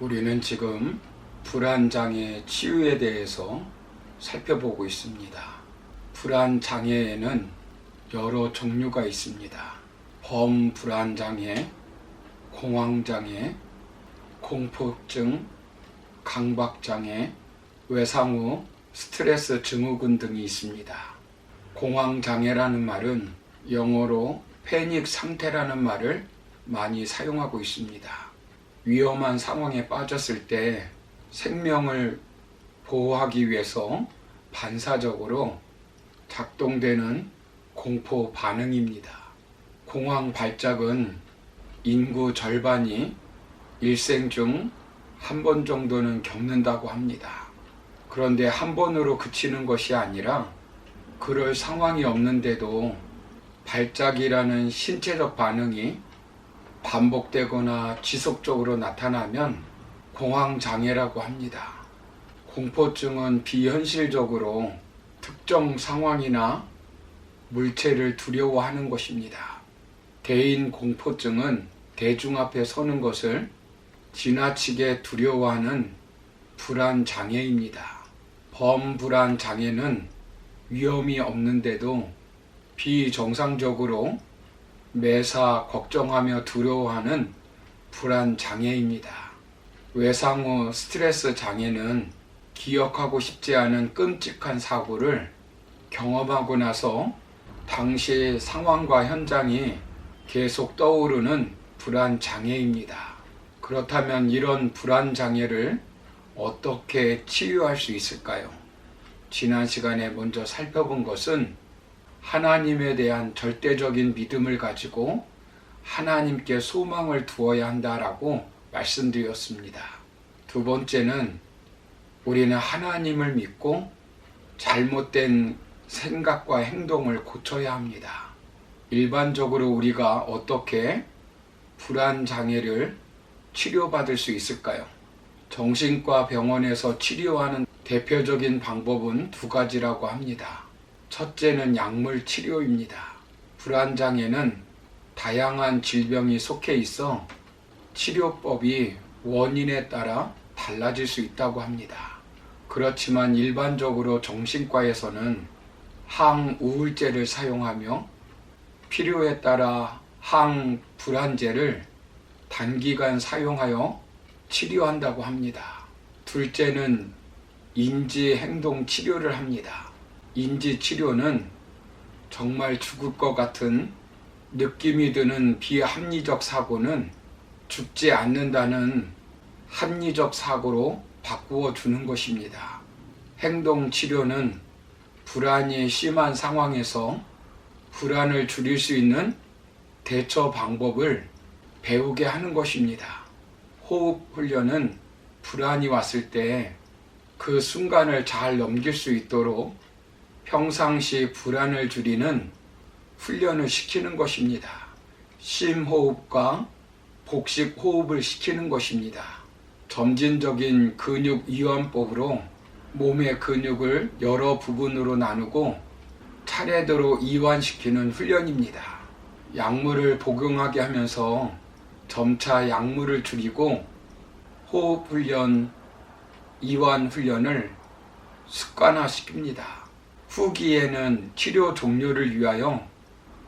우리는 지금 불안장애 치유에 대해서 살펴보고 있습니다. 불안장애에는 여러 종류가 있습니다. 범불안장애, 공황장애, 공포증, 강박장애, 외상후, 스트레스 증후군 등이 있습니다. 공황장애라는 말은 영어로 패닉 상태라는 말을 많이 사용하고 있습니다. 위험한 상황에 빠졌을 때 생명을 보호하기 위해서 반사적으로 작동되는 공포 반응입니다. 공황 발작은 인구 절반이 일생 중 한 번 정도는 겪는다고 합니다. 그런데 한 번으로 그치는 것이 아니라 그럴 상황이 없는데도 발작이라는 신체적 반응이 반복되거나 지속적으로 나타나면 공황장애라고 합니다. 공포증은 비현실적으로 특정 상황이나 물체를 두려워하는 것입니다. 대인 공포증은 대중 앞에 서는 것을 지나치게 두려워하는 불안장애입니다. 범불안장애는 위험이 없는데도 비정상적으로 매사 걱정하며 두려워하는 불안장애입니다. 외상후 스트레스 장애는 기억하고 싶지 않은 끔찍한 사고를 경험하고 나서 당시 상황과 현장이 계속 떠오르는 불안장애입니다. 그렇다면 이런 불안장애를 어떻게 치유할 수 있을까요? 지난 시간에 먼저 살펴본 것은 하나님에 대한 절대적인 믿음을 가지고 하나님께 소망을 두어야 한다라고 말씀드렸습니다. 두 번째는 우리는 하나님을 믿고 잘못된 생각과 행동을 고쳐야 합니다. 일반적으로 우리가 어떻게 불안장애를 치료받을 수 있을까요? 정신과 병원에서 치료하는 대표적인 방법은 두 가지라고 합니다. 첫째는 약물 치료입니다. 불안장애는 다양한 질병이 속해 있어 치료법이 원인에 따라 달라질 수 있다고 합니다. 그렇지만 일반적으로 정신과에서는 항우울제를 사용하며 필요에 따라 항불안제를 단기간 사용하여 치료한다고 합니다. 둘째는 인지행동 치료를 합니다. 인지치료는 정말 죽을 것 같은 느낌이 드는 비합리적 사고는 죽지 않는다는 합리적 사고로 바꾸어 주는 것입니다. 행동치료는 불안이 심한 상황에서 불안을 줄일 수 있는 대처 방법을 배우게 하는 것입니다. 호흡 훈련은 불안이 왔을 때 그 순간을 잘 넘길 수 있도록 평상시 불안을 줄이는 훈련을 시키는 것입니다. 심호흡과 복식 호흡을 시키는 것입니다. 점진적인 근육 이완법으로 몸의 근육을 여러 부분으로 나누고 차례대로 이완시키는 훈련입니다. 약물을 복용하게 하면서 점차 약물을 줄이고 호흡 훈련, 이완 훈련을 습관화시킵니다. 후기에는 치료 종료를 위하여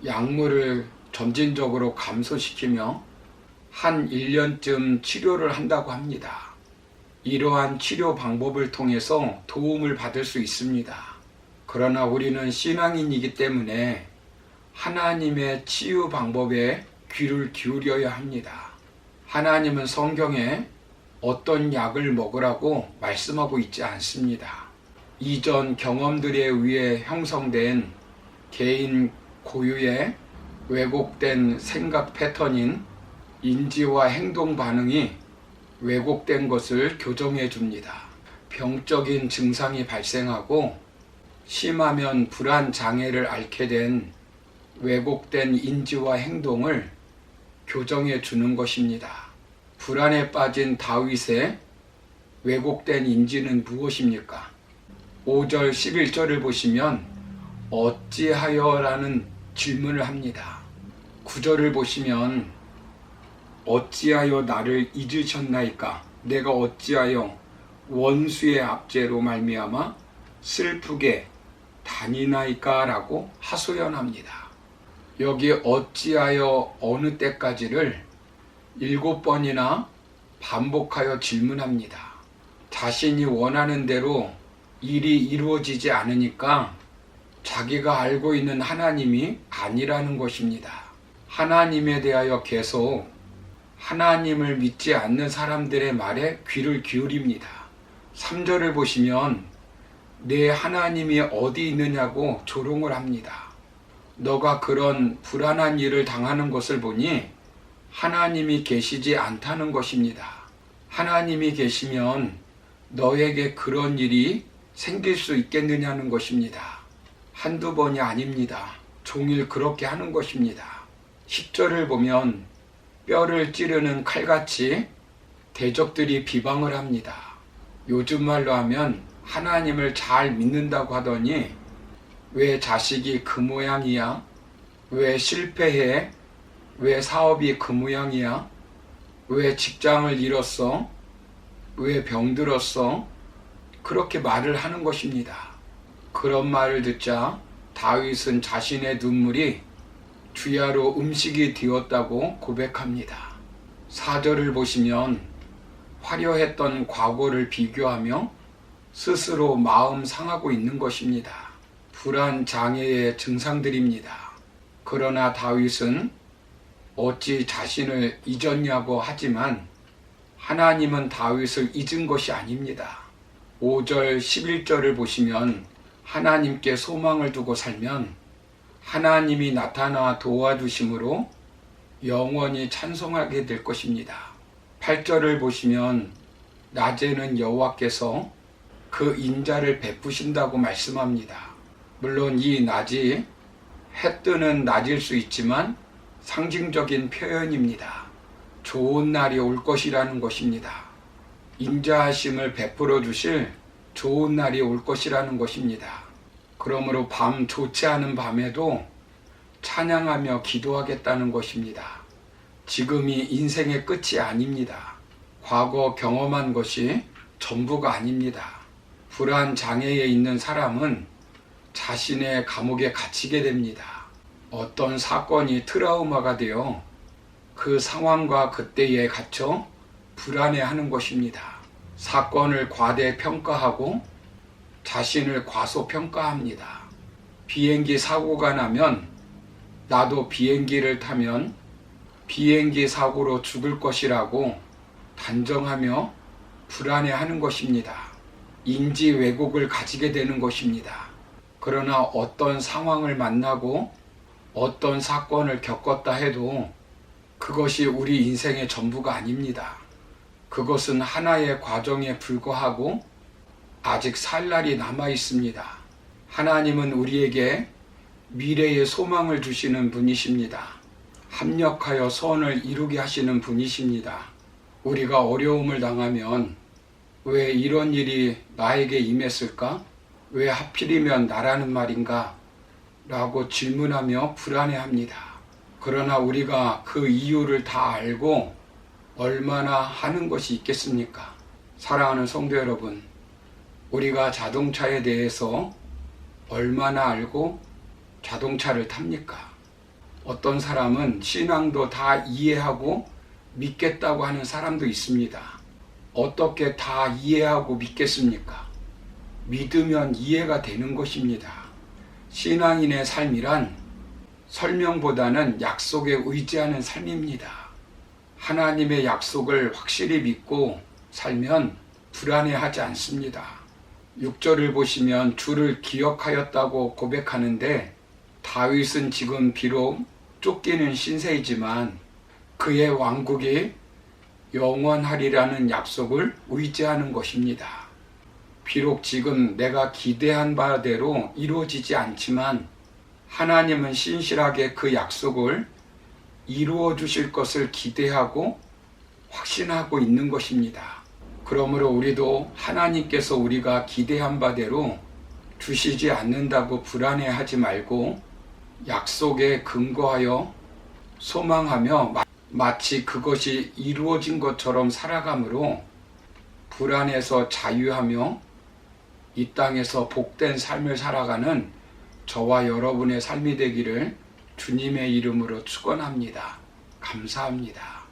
약물을 점진적으로 감소시키며 한 1년쯤 치료를 한다고 합니다. 이러한 치료 방법을 통해서 도움을 받을 수 있습니다. 그러나 우리는 신앙인이기 때문에 하나님의 치유 방법에 귀를 기울여야 합니다. 하나님은 성경에 어떤 약을 먹으라고 말씀하고 있지 않습니다. 이전 경험들에 의해 형성된 개인 고유의 왜곡된 생각 패턴인 인지와 행동 반응이 왜곡된 것을 교정해 줍니다. 병적인 증상이 발생하고 심하면 불안 장애를 앓게 된 왜곡된 인지와 행동을 교정해 주는 것입니다. 불안에 빠진 다윗의 왜곡된 인지는 무엇입니까? 5절 11절을 보시면 어찌하여 라는 질문을 합니다. 9절을 보시면 어찌하여 나를 잊으셨나이까? 내가 어찌하여 원수의 압제로 말미암아 슬프게 다니나이까라고 하소연합니다. 여기 어찌하여 어느 때까지를 7번이나 반복하여 질문합니다. 자신이 원하는 대로 일이 이루어지지 않으니까 자기가 알고 있는 하나님이 아니라는 것입니다. 하나님에 대하여 계속 하나님을 믿지 않는 사람들의 말에 귀를 기울입니다. 3절을 보시면 내 하나님이 어디 있느냐고 조롱을 합니다. 너가 그런 불안한 일을 당하는 것을 보니 하나님이 계시지 않다는 것입니다. 하나님이 계시면 너에게 그런 일이 생길 수 있겠느냐는 것입니다. 한두 번이 아닙니다. 종일 그렇게 하는 것입니다. 10절을 보면 뼈를 찌르는 칼같이 대적들이 비방을 합니다. 요즘 말로 하면 하나님을 잘 믿는다고 하더니 왜 자식이 그 모양이야? 왜 실패해? 왜 사업이 그 모양이야? 왜 직장을 잃었어? 왜 병들었어? 그렇게 말을 하는 것입니다. 그런 말을 듣자 다윗은 자신의 눈물이 주야로 음식이 되었다고 고백합니다. 4절을 보시면 화려했던 과거를 비교하며 스스로 마음 상하고 있는 것입니다. 불안 장애의 증상들입니다. 그러나 다윗은 어찌 자신을 잊었냐고 하지만 하나님은 다윗을 잊은 것이 아닙니다. 5절 11절을 보시면 하나님께 소망을 두고 살면 하나님이 나타나 도와주심으로 영원히 찬송하게 될 것입니다. 8절을 보시면 낮에는 여호와께서 그 인자를 베푸신다고 말씀합니다. 물론 이 낮이 해 뜨는 낮일 수 있지만 상징적인 표현입니다. 좋은 날이 올 것이라는 것입니다. 인자하심을 베풀어 주실 좋은 날이 올 것이라는 것입니다. 그러므로 밤 좋지 않은 밤에도 찬양하며 기도하겠다는 것입니다. 지금이 인생의 끝이 아닙니다. 과거 경험한 것이 전부가 아닙니다. 불안 장애에 있는 사람은 자신의 감옥에 갇히게 됩니다. 어떤 사건이 트라우마가 되어 그 상황과 그때에 갇혀 불안해하는 것입니다. 사건을 과대평가하고 자신을 과소평가합니다. 비행기 사고가 나면 나도 비행기를 타면 비행기 사고로 죽을 것이라고 단정하며 불안해하는 것입니다. 인지 왜곡을 가지게 되는 것입니다. 그러나 어떤 상황을 만나고 어떤 사건을 겪었다 해도 그것이 우리 인생의 전부가 아닙니다. 그것은 하나의 과정에 불과하고 아직 살 날이 남아 있습니다. 하나님은 우리에게 미래의 소망을 주시는 분이십니다. 합력하여 소원을 이루게 하시는 분이십니다. 우리가 어려움을 당하면 왜 이런 일이 나에게 임했을까? 왜 하필이면 나라는 말인가? 라고 질문하며 불안해합니다. 그러나 우리가 그 이유를 다 알고 얼마나 하는 것이 있겠습니까? 사랑하는 성도 여러분, 우리가 자동차에 대해서 얼마나 알고 자동차를 탑니까? 어떤 사람은 신앙도 다 이해하고 믿겠다고 하는 사람도 있습니다. 어떻게 다 이해하고 믿겠습니까? 믿으면 이해가 되는 것입니다. 신앙인의 삶이란 설명보다는 약속에 의지하는 삶입니다. 하나님의 약속을 확실히 믿고 살면 불안해하지 않습니다. 6절을 보시면 주를 기억하였다고 고백하는데 다윗은 지금 비록 쫓기는 신세이지만 그의 왕국이 영원하리라는 약속을 의지하는 것입니다. 비록 지금 내가 기대한 바대로 이루어지지 않지만 하나님은 신실하게 그 약속을 이루어 주실 것을 기대하고 확신하고 있는 것입니다. 그러므로 우리도 하나님께서 우리가 기대한 바대로 주시지 않는다고 불안해하지 말고 약속에 근거하여 소망하며 마치 그것이 이루어진 것처럼 살아감으로 불안에서 자유하며 이 땅에서 복된 삶을 살아가는 저와 여러분의 삶이 되기를 주님의 이름으로 축원합니다. 감사합니다.